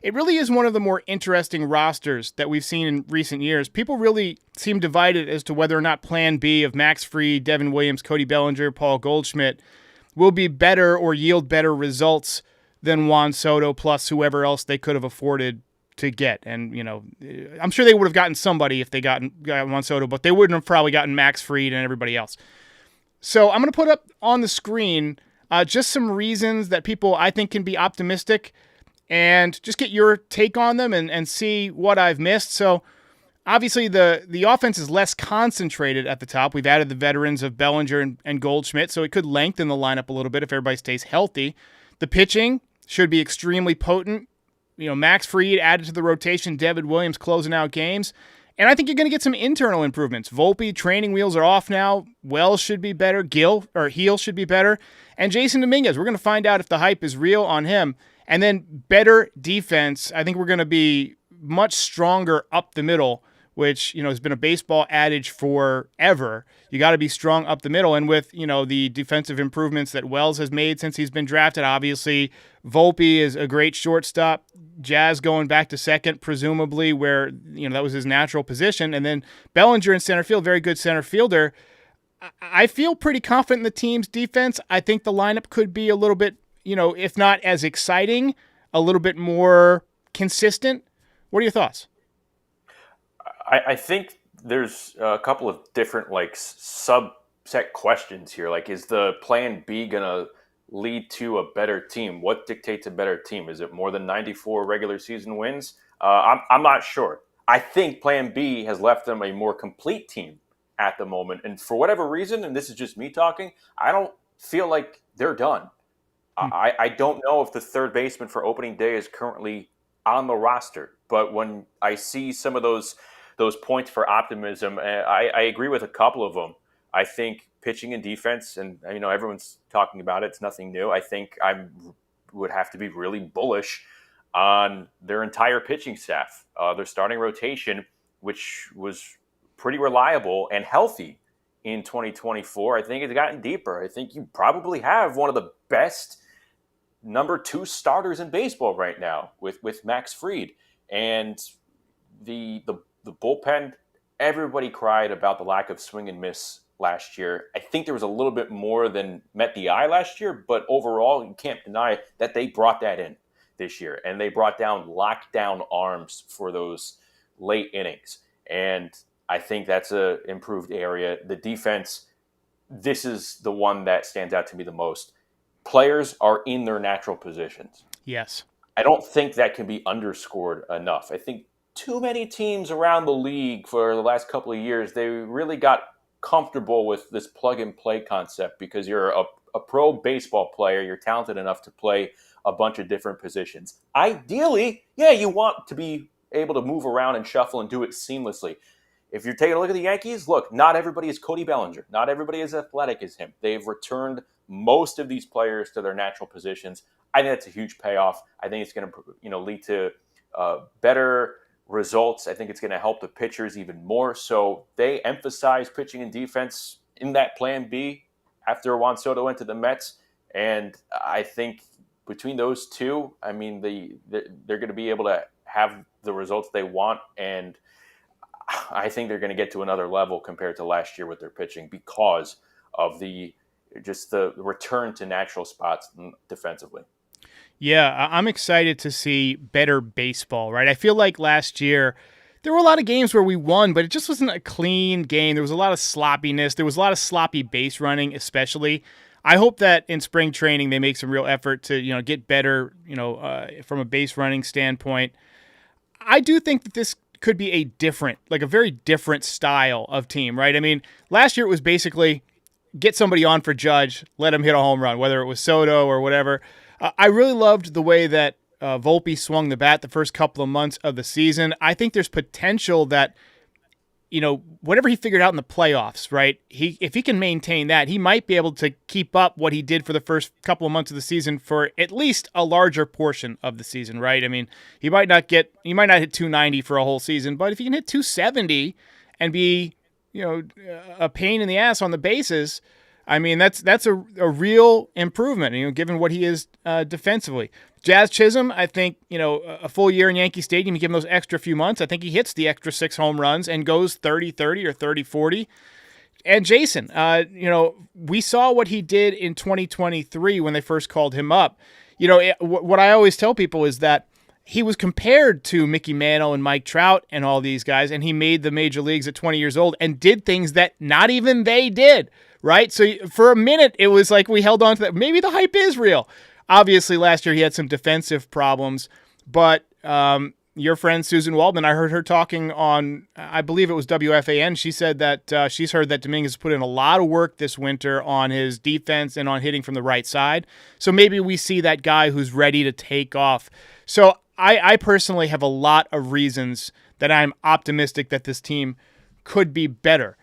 it really is one of the more interesting rosters that we've seen in recent years. People really seem divided as to whether or not Plan B of Max Fried, Devin Williams, Cody Bellinger, Paul Goldschmidt will be better or yield better results than Juan Soto plus whoever else they could have afforded to get. And, I'm sure they would have gotten somebody if they got Juan Soto, but they wouldn't have probably gotten Max Fried and everybody else. So I'm going to put up on the screen just some reasons that people, I think, can be optimistic and just get your take on them and see what I've missed. So obviously the offense is less concentrated at the top. We've added the veterans of Bellinger and Goldschmidt, so it could lengthen the lineup a little bit if everybody stays healthy. The pitching should be extremely potent. Max Fried added to the rotation, Devin Williams closing out games. And I think you're going to get some internal improvements. Volpe, training wheels are off now. Wells should be better. Heel should be better. And Jason Dominguez, we're going to find out if the hype is real on him. And then better defense. I think we're going to be much stronger up the middle, which, has been a baseball adage forever. You got to be strong up the middle. And with, the defensive improvements that Wells has made since he's been drafted, obviously Volpe is a great shortstop. Jazz going back to second, presumably, where, that was his natural position. And then Bellinger in center field, very good center fielder. I feel pretty confident in the team's defense. I think the lineup could be a little bit, if not as exciting, a little bit more consistent. What are your thoughts? I think there's a couple of different subset questions here. Is the Plan B going to lead to a better team? What dictates a better team? Is it more than 94 regular season wins? I'm not sure. I think Plan B has left them a more complete team at the moment. And for whatever reason, and this is just me talking, I don't feel like they're done. I don't know if the third baseman for opening day is currently on the roster. But when I see some of those points for optimism, I agree with a couple of them. I think pitching and defense, and everyone's talking about it, it's nothing new. I think I would have to be really bullish on their entire pitching staff. Their starting rotation, which was pretty reliable and healthy in 2024, I think it's gotten deeper. I think you probably have one of the best number 2 starters in baseball right now with Max Fried. And the bullpen, everybody cried about the lack of swing and miss last year. I think there was a little bit more than met the eye last year, but overall, you can't deny that they brought that in this year. And they brought down lockdown arms for those late innings. And I think that's an improved area. The defense, this is the one that stands out to me the most. Players are in their natural positions. Yes. I don't think that can be underscored enough. I think too many teams around the league for the last couple of years, they really got comfortable with this plug-and-play concept because you're a pro baseball player. You're talented enough to play a bunch of different positions. Ideally, you want to be able to move around and shuffle and do it seamlessly. If you're taking a look at the Yankees, look, not everybody is Cody Bellinger. Not everybody is athletic as him. They've returned most of these players to their natural positions. I think that's a huge payoff. I think it's going to lead to better results. I think it's going to help the pitchers even more. So they emphasize pitching and defense in that Plan B after Juan Soto went to the Mets. And I think between those two, I mean, they're going to be able to have the results they want. And I think they're going to get to another level compared to last year with their pitching because of the return to natural spots defensively. Yeah, I'm excited to see better baseball, right? I feel like last year there were a lot of games where we won, but it just wasn't a clean game. There was a lot of sloppiness. There was a lot of sloppy base running, especially. I hope that in spring training they make some real effort to, get better, from a base running standpoint. I do think that this could be a very different style of team, right? I mean, last year it was basically get somebody on for Judge, let him hit a home run, whether it was Soto or whatever. I really loved the way that Volpe swung the bat the first couple of months of the season. I think there's potential that, whatever he figured out in the playoffs, right? If he can maintain that, he might be able to keep up what he did for the first couple of months of the season for at least a larger portion of the season, right? I mean, he might not hit 290 for a whole season, but if he can hit 270 and be, a pain in the ass on the bases, I mean, that's a real improvement, given what he is defensively. Jazz Chisholm, I think, a full year in Yankee Stadium, you give him those extra few months, I think he hits the extra 6 home runs and goes 30-30 or 30-40. And Jason, we saw what he did in 2023 when they first called him up. What I always tell people is that he was compared to Mickey Mantle and Mike Trout and all these guys, and he made the major leagues at 20 years old and did things that not even they did, right? So for a minute, it was like we held on to that. Maybe the hype is real. Obviously, last year he had some defensive problems, but your friend Susan Waldman, I heard her talking on, I believe it was WFAN. She said that she's heard that Dominguez has put in a lot of work this winter on his defense and on hitting from the right side. So maybe we see that guy who's ready to take off. So I personally have a lot of reasons that I'm optimistic that this team could be better.